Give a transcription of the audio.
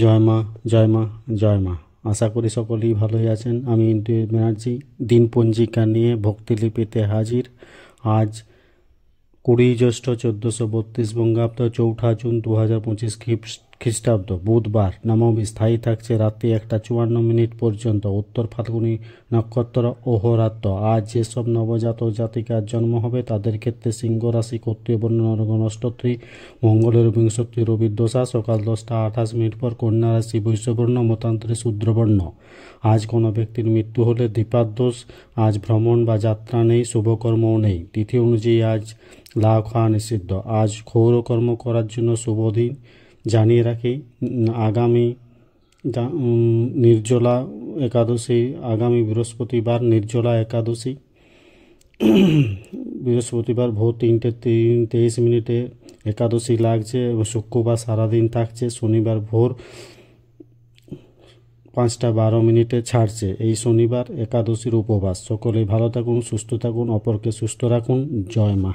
জয় মা, জয় মা, জয় মা। আশা করি সকলেই ভালোই আছেন। আমি ইন্দু ব্যানার্জি দিন পঞ্জিকা নিয়ে ভক্তিলিপিতে হাজির। আজ 20 জ্যৈষ্ঠ 1432 বঙ্গাব্দ, 4 জুন 2025 খ্রিস্টাব্দ, বুধবার। নবমী স্থায়ী থাকছে রাত্রি 1:54 পর্যন্ত। উত্তর ফাল্গুনী নক্ষত্র, অহোরাত্র। আজ যেসব নবজাতক জাতিকার জন্ম হবে তাদের ক্ষেত্রে সিংহ রাশি, ক্ষত্রিয় বর্ণ, নরগণস্তোত্রী, মঙ্গলের বিংশতি, রবির দশা। সকাল 10:28 পর কন্যা রাশি, বৈশ্যবর্ণ, মতান্তরে শূদ্রবর্ণ। আজ কোনো ব্যক্তির মৃত্যু হলে দ্বিপাদ দোষ। আজ ভ্রমণ বা যাত্রা নেই, শুভকর্মও নেই। তিথি অনুযায়ী আজ লাউ খাওয়া নিষিদ্ধ। আজ ক্ষৌরকর্ম করার জন্য শুভ দিন। জানিয়ে রাখি, আগামী নির্জলা একাদশী, আগামী বৃহস্পতিবার নির্জলা একাদশী। বৃহস্পতিবার ভোর 3:23 একাদশী লাগছে এবং শুক্রবার সারাদিন থাকছে। শনিবার ভোর 5:12 ছাড়ছে। এই শনিবার একাদশীর উপবাস। সকলে ভালো থাকুন, সুস্থ থাকুন, অপরকে সুস্থ রাখুন। জয় মা।